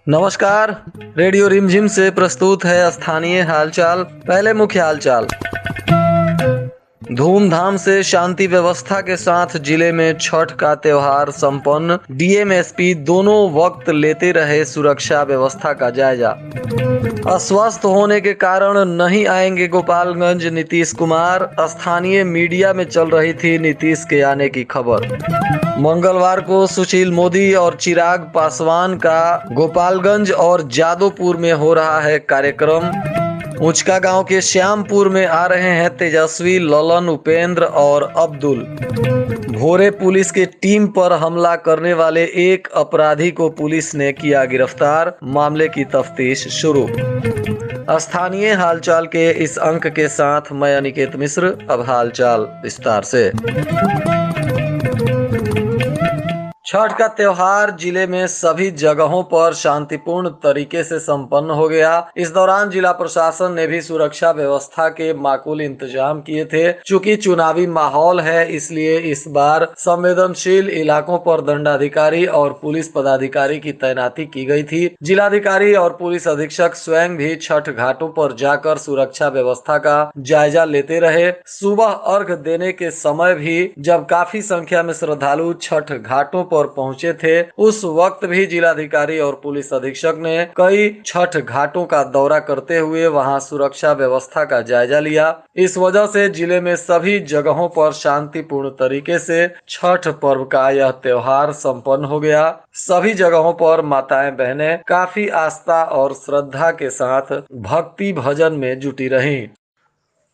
नमस्कार। रेडियो रिमझिम से प्रस्तुत है स्थानीय हालचाल। पहले मुख्य हालचाल। धूमधाम से शांति व्यवस्था के साथ जिले में छठ का त्योहार संपन्न। डीएम एसपी दोनों वक्त लेते रहे सुरक्षा व्यवस्था का जायजा। अस्वस्थ होने के कारण नहीं आएंगे गोपालगंज नीतीश कुमार। स्थानीय मीडिया में चल रही थी नीतीश के आने की खबर। मंगलवार को सुशील मोदी और चिराग पासवान का गोपालगंज और जादोपुर में हो रहा है कार्यक्रम। उचका गांव के श्यामपुर में आ रहे हैं तेजस्वी, ललन, उपेंद्र और अब्दुल। भोरे पुलिस के टीम पर हमला करने वाले एक अपराधी को पुलिस ने किया गिरफ्तार। मामले की तफ्तीश शुरू। स्थानीय हालचाल के इस अंक के साथ मैं अनिकेत मिश्र। अब हालचाल विस्तार से। छठ का त्योहार जिले में सभी जगहों पर शांतिपूर्ण तरीके से संपन्न हो गया। इस दौरान जिला प्रशासन ने भी सुरक्षा व्यवस्था के माकूल इंतजाम किए थे। चूंकि चुनावी माहौल है, इसलिए इस बार संवेदनशील इलाकों पर दंडाधिकारी और पुलिस पदाधिकारी की तैनाती की गई थी। जिलाधिकारी और पुलिस अधीक्षक स्वयं भी छठ घाटों पर जाकर सुरक्षा व्यवस्था का जायजा लेते रहे। सुबह अर्घ देने के समय भी जब काफी संख्या में श्रद्धालु छठ घाटों पर पहुंचे थे, उस वक्त भी जिलाधिकारी और पुलिस अधीक्षक ने कई छठ घाटों का दौरा करते हुए वहां सुरक्षा व्यवस्था का जायजा लिया। इस वजह से जिले में सभी जगहों पर शांतिपूर्ण तरीके से छठ पर्व का यह त्योहार संपन्न हो गया। सभी जगहों पर माताएं बहनें काफी आस्था और श्रद्धा के साथ भक्ति भजन में जुटी रहीं।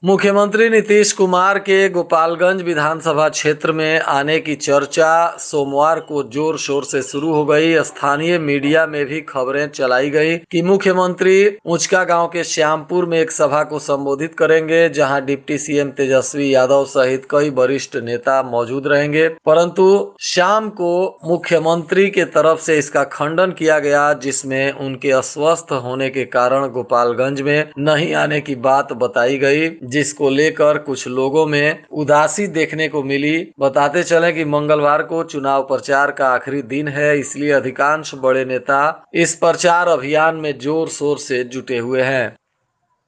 मुख्यमंत्री नीतीश कुमार के गोपालगंज विधानसभा क्षेत्र में आने की चर्चा सोमवार को जोर शोर से शुरू हो गई। स्थानीय मीडिया में भी खबरें चलाई गई कि मुख्यमंत्री उचका गांव के श्यामपुर में एक सभा को संबोधित करेंगे, जहां डिप्टी सीएम तेजस्वी यादव सहित कई वरिष्ठ नेता मौजूद रहेंगे। परंतु शाम को मुख्यमंत्री के तरफ से इसका खंडन किया गया, जिसमें उनके अस्वस्थ होने के कारण गोपालगंज में नहीं आने की बात बताई गई, जिसको लेकर कुछ लोगों में उदासी देखने को मिली। बताते चले कि मंगलवार को चुनाव प्रचार का आखिरी दिन है, इसलिए अधिकांश बड़े नेता इस प्रचार अभियान में जोर शोर से जुटे हुए हैं।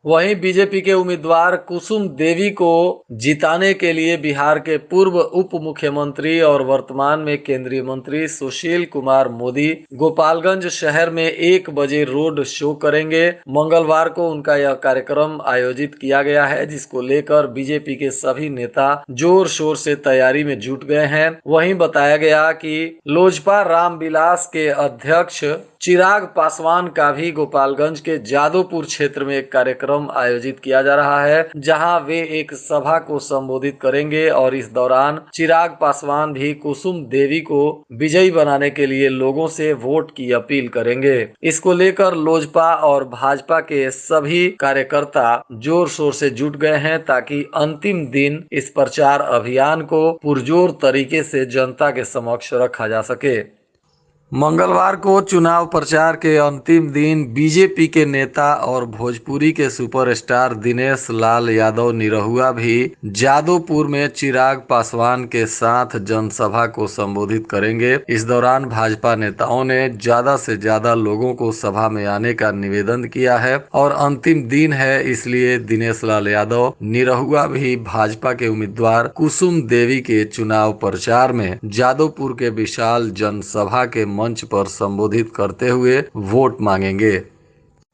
वहीं बीजेपी के उम्मीदवार कुसुम देवी को जिताने के लिए बिहार के पूर्व उप मुख्यमंत्री और वर्तमान में केंद्रीय मंत्री सुशील कुमार मोदी गोपालगंज शहर में 1 बजे रोड शो करेंगे। मंगलवार को उनका यह कार्यक्रम आयोजित किया गया है, जिसको लेकर बीजेपी के सभी नेता जोर शोर से तैयारी में जुट गए हैं। वहीं बताया गया कि लोजपा रामविलास के अध्यक्ष चिराग पासवान का भी गोपालगंज के जादोपुर क्षेत्र में एक कार्यक्रम आयोजित किया जा रहा है, जहां वे एक सभा को संबोधित करेंगे और इस दौरान चिराग पासवान भी कुसुम देवी को विजयी बनाने के लिए लोगों से वोट की अपील करेंगे। इसको लेकर लोजपा और भाजपा के सभी कार्यकर्ता जोर शोर से जुट गए हैं, ताकि अंतिम दिन इस प्रचार अभियान को पुरजोर तरीके से जनता के समक्ष रखा जा सके। मंगलवार को चुनाव प्रचार के अंतिम दिन बीजेपी के नेता और भोजपुरी के सुपरस्टार दिनेश लाल यादव निरहुआ भी जादोपुर में चिराग पासवान के साथ जनसभा को संबोधित करेंगे। इस दौरान भाजपा नेताओं ने ज्यादा से ज्यादा लोगों को सभा में आने का निवेदन किया है और अंतिम दिन है, इसलिए दिनेश लाल यादव निरहुआ भी भाजपा के उम्मीदवार कुसुम देवी के चुनाव प्रचार में जादोपुर के विशाल जनसभा के मंच पर संबोधित करते हुए वोट मांगेंगे।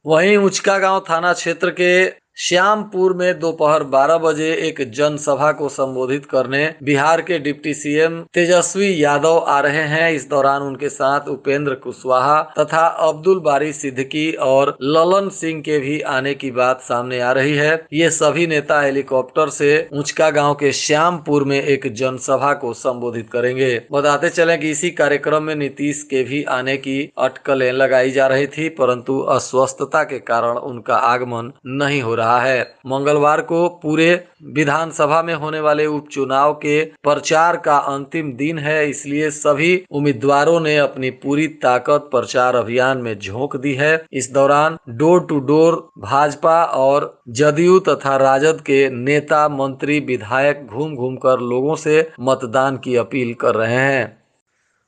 वहीं उचका गांव थाना क्षेत्र के श्यामपुर में दोपहर 12 बजे एक जनसभा को संबोधित करने बिहार के डिप्टी सीएम तेजस्वी यादव आ रहे हैं। इस दौरान उनके साथ उपेंद्र कुशवाहा तथा अब्दुल बारी सिद्दीकी और ललन सिंह के भी आने की बात सामने आ रही है। ये सभी नेता हेलीकॉप्टर से उचका गांव के श्यामपुर में एक जनसभा को संबोधित करेंगे। बताते चले कि इसी कार्यक्रम में नीतीश के भी आने की अटकलें लगाई जा रही थी, परंतु अस्वस्थता के कारण उनका आगमन नहीं हो रहा रहा है। मंगलवार को पूरे विधानसभा में होने वाले उपचुनाव के प्रचार का अंतिम दिन है, इसलिए सभी उम्मीदवारों ने अपनी पूरी ताकत प्रचार अभियान में झोंक दी है। इस दौरान डोर टू डोर भाजपा और जदयू तथा राजद के नेता, मंत्री, विधायक घूम घूम कर लोगों से मतदान की अपील कर रहे हैं।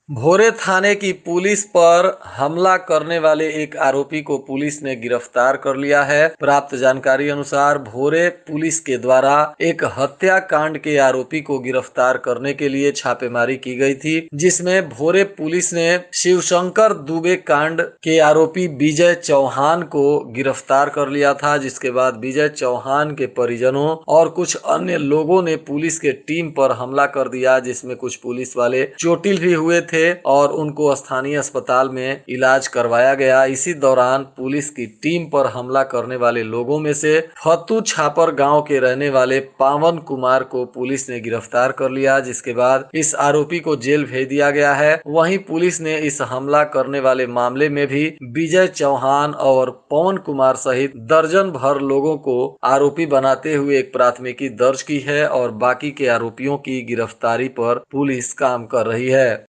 भोरे थाने की पुलिस पर हमला करने वाले एक आरोपी को पुलिस ने गिरफ्तार कर लिया है। प्राप्त जानकारी अनुसार भोरे पुलिस के द्वारा एक हत्याकांड के आरोपी को गिरफ्तार करने के लिए छापेमारी की गई थी, जिसमें भोरे पुलिस ने शिवशंकर दुबे कांड के आरोपी विजय चौहान को गिरफ्तार कर लिया था, जिसके बाद विजय चौहान के परिजनों और कुछ अन्य लोगों ने पुलिस के टीम पर हमला कर दिया, जिसमें कुछ पुलिस वाले चोटिल भी हुए थे और उनको स्थानीय अस्पताल में इलाज करवाया गया। इसी दौरान पुलिस की टीम पर हमला करने वाले लोगों में से फतू छापर गांव के रहने वाले पावन कुमार को पुलिस ने गिरफ्तार कर लिया, जिसके बाद इस आरोपी को जेल भेज दिया गया है। वहीं पुलिस ने इस हमला करने वाले मामले में भी विजय चौहान और पवन कुमार सहित दर्जन भर लोगों को आरोपी बनाते हुए एक प्राथमिकी दर्ज की है और बाकी के आरोपियों की गिरफ्तारी पर पुलिस काम कर रही है।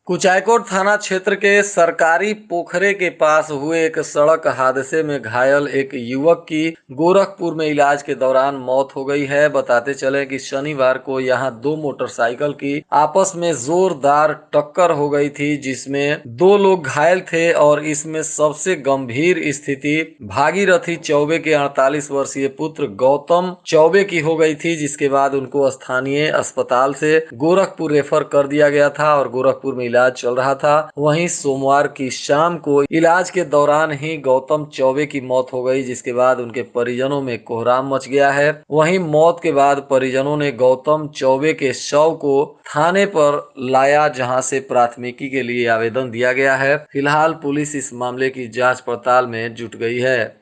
कुचायकोट थाना क्षेत्र के सरकारी पोखरे के पास हुए एक सड़क हादसे में घायल एक युवक की गोरखपुर में इलाज के दौरान मौत हो गई है। बताते चले कि शनिवार को यहां दो मोटरसाइकिल की आपस में जोरदार टक्कर हो गई थी, जिसमें दो लोग घायल थे और इसमें सबसे गंभीर स्थिति भागीरथी चौबे के 48 वर्षीय पुत्र गौतम चौबे की हो गई थी, जिसके बाद उनको स्थानीय अस्पताल से गोरखपुर रेफर कर दिया गया था और गोरखपुर में इलाज चल रहा था। वहीं सोमवार की शाम को इलाज के दौरान ही गौतम चौबे की मौत हो गई, जिसके बाद उनके परिजनों में कोहराम मच गया है। वहीं मौत के बाद परिजनों ने गौतम चौबे के शव को थाने पर लाया, जहां से प्राथमिकी के लिए आवेदन दिया गया है। फिलहाल पुलिस इस मामले की जांच पड़ताल में जुट गई है।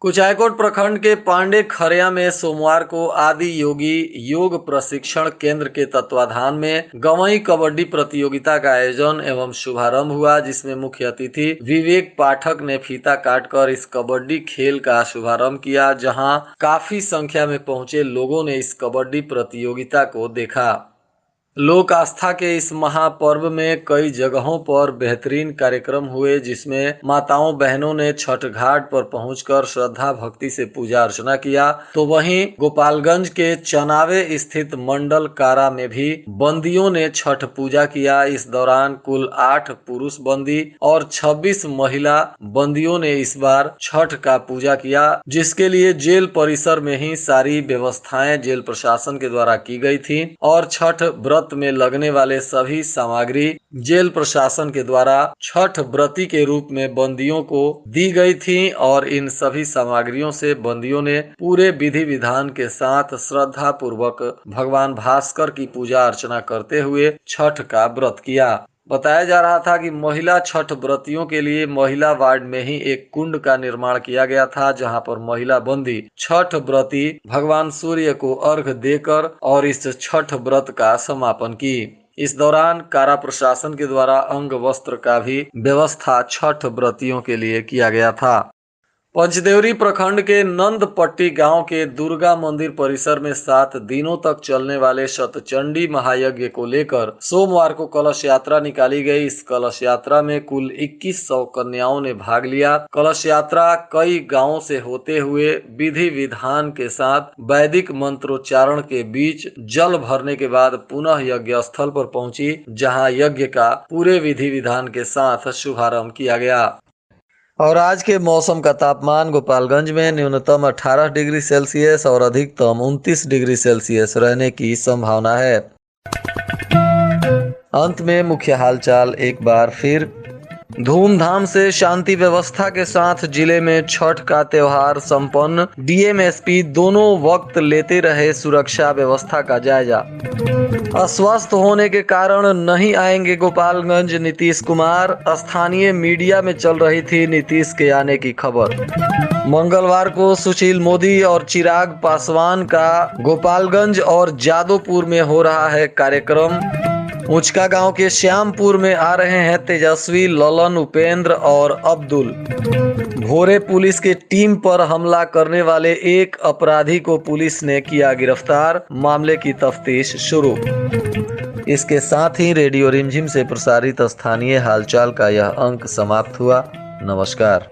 कुचायकोट प्रखंड के पांडे खरिया में सोमवार को आदि योगी योग प्रशिक्षण केंद्र के तत्वाधान में गवई कबड्डी प्रतियोगिता का आयोजन एवं शुभारंभ हुआ, जिसमें मुख्य अतिथि विवेक पाठक ने फीता काटकर इस कबड्डी खेल का शुभारंभ किया, जहां काफी संख्या में पहुंचे लोगों ने इस कबड्डी प्रतियोगिता को देखा। लोक आस्था के इस महापर्व में कई जगहों पर बेहतरीन कार्यक्रम हुए, जिसमें माताओं बहनों ने छठ घाट पर पहुंचकर श्रद्धा भक्ति से पूजा अर्चना किया। तो वहीं गोपालगंज के चनावे स्थित मंडल कारा में भी बंदियों ने छठ पूजा किया। इस दौरान कुल 8 पुरुष बंदी और 26 महिला बंदियों ने इस बार छठ का पूजा किया, जिसके लिए जेल परिसर में ही सारी व्यवस्थाएं जेल प्रशासन के द्वारा की गई थी और छठ व्रत में लगने वाले सभी सामग्री जेल प्रशासन के द्वारा छठ व्रती के रूप में बंदियों को दी गई थी और इन सभी सामग्रियों से बंदियों ने पूरे विधि विधान के साथ श्रद्धा पूर्वक भगवान भास्कर की पूजा अर्चना करते हुए छठ का व्रत किया। बताया जा रहा था कि महिला छठ व्रतियों के लिए महिला वार्ड में ही एक कुंड का निर्माण किया गया था, जहां पर महिला बंदी छठ व्रती भगवान सूर्य को अर्घ्य देकर और इस छठ व्रत का समापन की। इस दौरान कारा प्रशासन के द्वारा अंग वस्त्र का भी व्यवस्था छठ व्रतियों के लिए किया गया था। पंचदेवरी प्रखंड के नंदपट्टी गांव के दुर्गा मंदिर परिसर में 7 दिनों तक चलने वाले शतचंडी महायज्ञ को लेकर सोमवार को कलश यात्रा निकाली गई। इस कलश यात्रा में कुल 2100 कन्याओं ने भाग लिया। कलश यात्रा कई गांवों से होते हुए विधि विधान के साथ वैदिक मंत्रोच्चारण के बीच जल भरने के बाद पुनः यज्ञ स्थल पर पहुंची, जहां यज्ञ का पूरे विधि विधान के साथ शुभारंभ किया गया। और आज के मौसम का तापमान गोपालगंज में न्यूनतम 18 डिग्री सेल्सियस और अधिकतम 29 डिग्री सेल्सियस रहने की संभावना है। अंत में मुख्य हालचाल एक बार फिर। धूमधाम से शांति व्यवस्था के साथ जिले में छठ का त्योहार संपन्न। डीएम एसपी दोनों वक्त लेते रहे सुरक्षा व्यवस्था का जायजा। अस्वस्थ होने के कारण नहीं आएंगे गोपालगंज नीतीश कुमार। स्थानीय मीडिया में चल रही थी नीतीश के आने की खबर। मंगलवार को सुशील मोदी और चिराग पासवान का गोपालगंज और जादवपुर में हो रहा है कार्यक्रम। उचका गांव के श्यामपुर में आ रहे हैं तेजस्वी, ललन, उपेंद्र और अब्दुल। भोरे पुलिस के टीम पर हमला करने वाले एक अपराधी को पुलिस ने किया गिरफ्तार, मामले की तफ्तीश शुरू। इसके साथ ही रेडियो रिमझिम से प्रसारित स्थानीय हालचाल का यह अंक समाप्त हुआ। नमस्कार।